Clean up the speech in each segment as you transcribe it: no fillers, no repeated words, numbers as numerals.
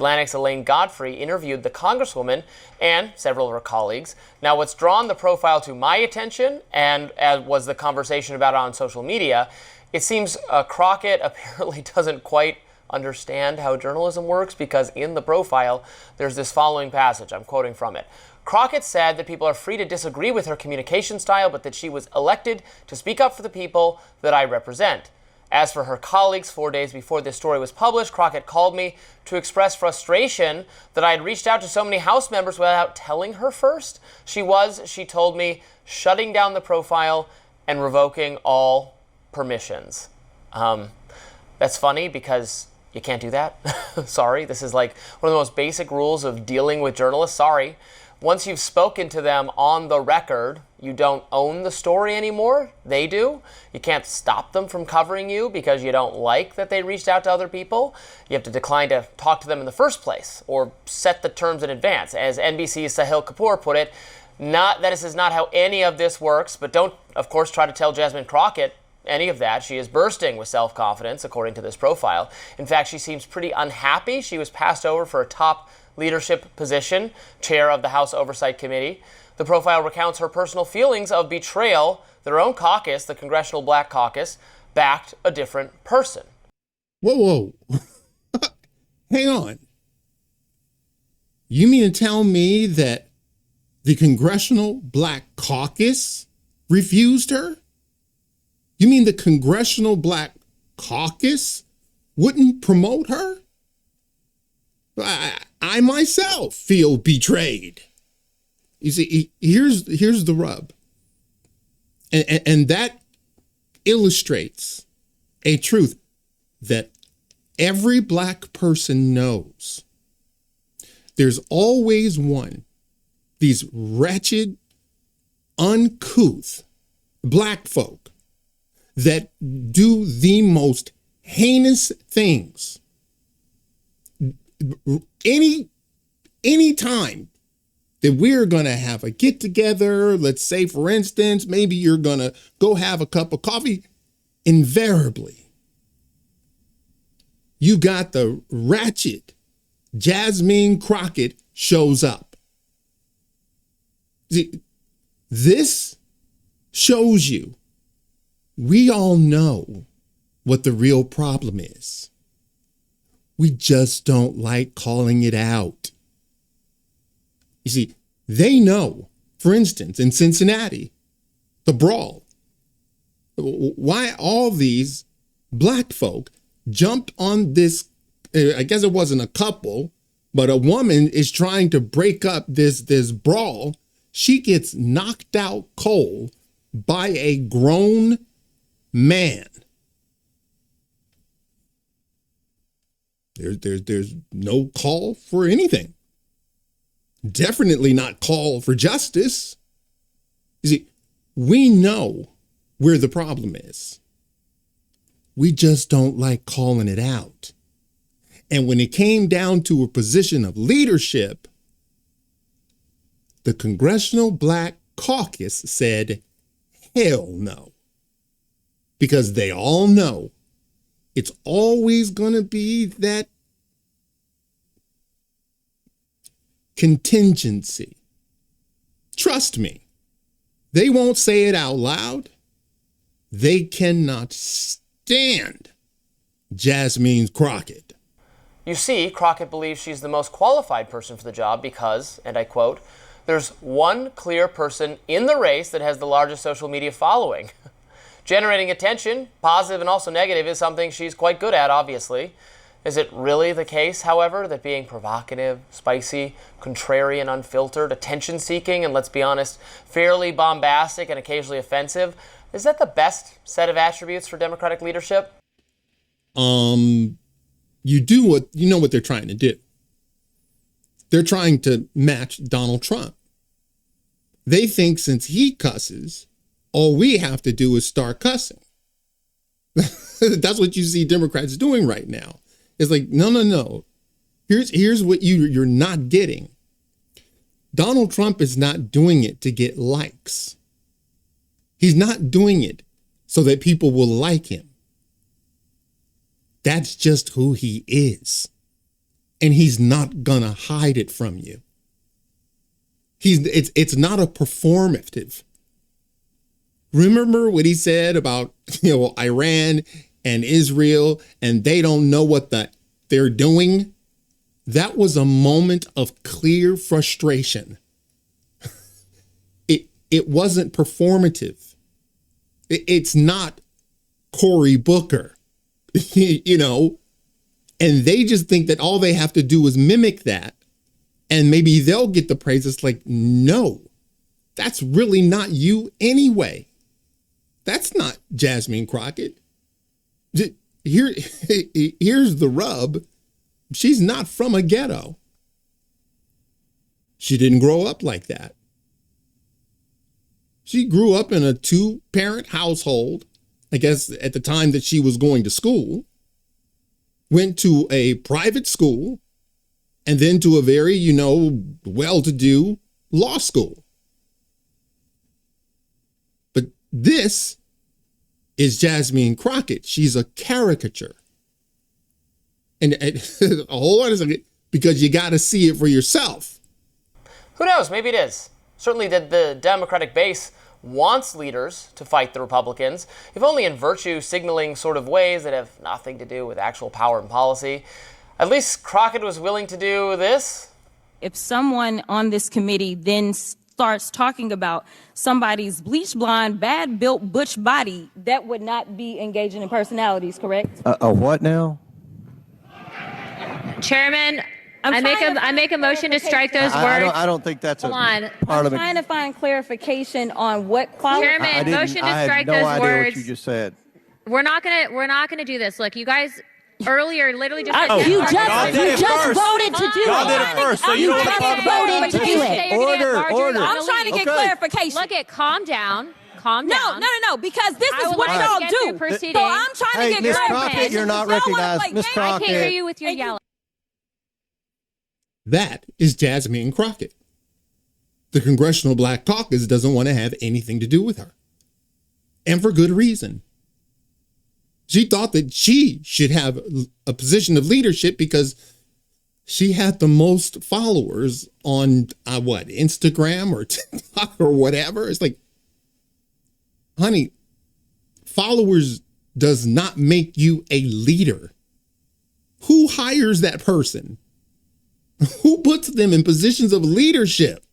Atlantic's Elaine Godfrey interviewed the Congresswoman and several of her colleagues. Now, what's drawn the profile to my attention, and as was the conversation about it on social media, it seems Crockett apparently doesn't quite understand how journalism works, because in the profile, there's this following passage. I'm quoting from it. Crockett said that people are free to disagree with her communication style, but that she was elected to speak up for the people that I represent. As for her colleagues, 4 days before this story was published, Crockett called me to express frustration that I had reached out to so many House members without telling her first. She told me, shutting down the profile and revoking all permissions. That's funny because you can't do that. Sorry, this is like one of the most basic rules of dealing with journalists. Sorry. Once you've spoken to them on the record, you don't own the story anymore. They do. You can't stop them from covering you because you don't like that they reached out to other people. You have to decline to talk to them in the first place or set the terms in advance. As NBC's Sahil Kapoor put it, this is not how any of this works, but don't, of course, try to tell Jasmine Crockett any of that. She is bursting with self-confidence, according to this profile. In fact, she seems pretty unhappy. She was passed over for a top leadership position, chair of the House Oversight Committee. The profile recounts her personal feelings of betrayal. Their own caucus, the Congressional Black Caucus, backed a different person. Whoa. Hang on. You mean to tell me that the Congressional Black Caucus refused her? You mean the Congressional Black Caucus wouldn't promote her? I myself feel betrayed. You see, here's the rub. And that illustrates a truth that every black person knows. There's always one, these wretched, uncouth black folk that do the most heinous things. Any time that we're going to have a get together, let's say, for instance, maybe you're going to go have a cup of coffee, invariably, you got the ratchet Jasmine Crockett shows up. See, this shows you we all know what the real problem is. We just don't like calling it out. You see, they know, for instance, in Cincinnati, the brawl, why all these black folk jumped on this, I guess it wasn't a couple, but a woman is trying to break up this brawl. She gets knocked out cold by a grown man. There's no call for anything. Definitely not call for justice. You see, we know where the problem is. We just don't like calling it out. And when it came down to a position of leadership, the Congressional Black Caucus said, hell no. Because they all know it's always going to be that contingency. Trust me, they won't say it out loud. They cannot stand Jasmine Crockett. You see, Crockett believes she's the most qualified person for the job because, and I quote, there's one clear person in the race that has the largest social media following. Generating attention, positive and also negative, is something she's quite good at, obviously. Is it really the case, however, that being provocative, spicy, contrarian, unfiltered, attention-seeking, and let's be honest, fairly bombastic and occasionally offensive, is that the best set of attributes for Democratic leadership? You know what they're trying to do. They're trying to match Donald Trump. They think since he cusses, all we have to do is start cussing. That's what you see Democrats doing right now. It's like, no. Here's what you're not getting. Donald Trump is not doing it to get likes. He's not doing it so that people will like him. That's just who he is. and he's not gonna hide it from you. It's not a performative. Remember what he said about, Iran and Israel, and they don't know what they're doing? That was a moment of clear frustration. It wasn't performative. It's not Cory Booker, and they just think that all they have to do is mimic that, and maybe they'll get the praise. It's like, no, that's really not you anyway. That's not Jasmine Crockett. Here's the rub. She's not from a ghetto. She didn't grow up like that. She grew up in a 2-parent household, I guess at the time that she was going to school, went to a private school, and then to a very, well-to-do law school. But this is Jasmine Crockett. She's a caricature. And hold on a second, because you got to see it for yourself. Who knows? Maybe it is. Certainly the Democratic base wants leaders to fight the Republicans, if only in virtue signaling sort of ways that have nothing to do with actual power and policy. At least Crockett was willing to do this. If someone on this committee then starts talking about somebody's bleach blonde, bad built butch body, that would not be engaging in personalities, correct? A what now? Chairman, I make a motion to strike those words. I don't think that's Hold on. I'm trying to find clarification on what qualifies. Chairman, motion to I strike had no those idea words. what you just said. We're not gonna do this. Look, you guys earlier literally just You just voted to do it. Y'all did it first, so you don't want to talk about voted to do it. Order. I'm trying to get clarification. Look at calm down. No, because this is what like y'all to get do. through proceedings. So I'm trying to get Miss clarification. Crockett, you're not recognized. Miss I can't hear Crockett. you with your yelling. That is Jasmine Crockett. The Congressional Black Caucus doesn't want to have anything to do with her. And for good reason. She thought that she should have a position of leadership because she had the most followers on, Instagram or TikTok or whatever. It's like, honey, followers does not make you a leader. Who hires that person? Who puts them in positions of leadership?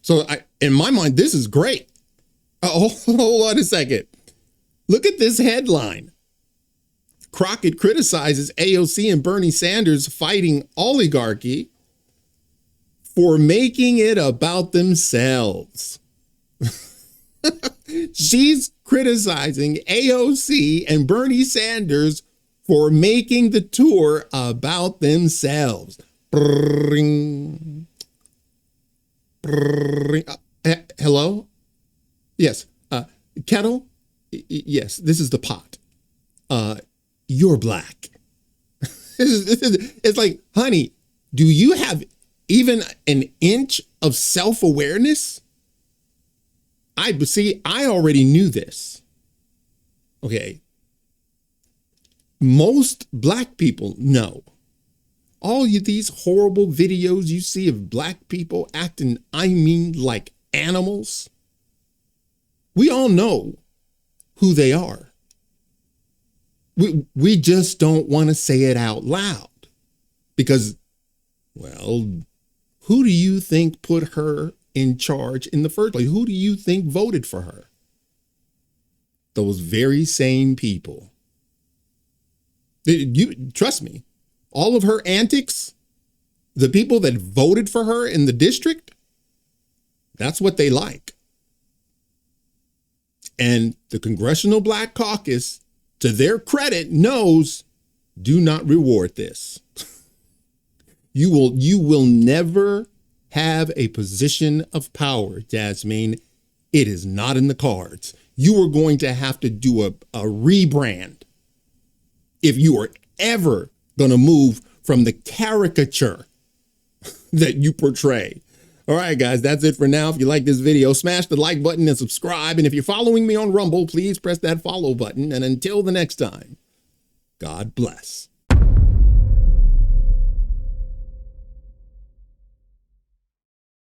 So in my mind, this is great. Hold on a second. Look at this headline. Crockett criticizes AOC and Bernie Sanders fighting oligarchy for making it about themselves. She's criticizing AOC and Bernie Sanders for making the tour about themselves. Bring. Hello? Yes. Kettle? Yes, this is the pot. You're black. It's like, honey, do you have even an inch of self-awareness? I already knew this. Okay. Most black people know. All these horrible videos you see of black people acting, like animals. We all know who they are. We just don't want to say it out loud because, well, who do you think put her in charge in the first place? Who do you think voted for her? Those very same people. You trust me, all of her antics, the people that voted for her in the district, that's what they like. And the Congressional Black Caucus, to their credit, knows, do not reward this. You will never have a position of power, Jasmine. It is not in the cards. You are going to have to do a rebrand if you are ever going to move from the caricature that you portray. All right, guys, that's it for now. If you like this video, smash the like button and subscribe. And if you're following me on Rumble, please press that follow button. And until the next time, God bless.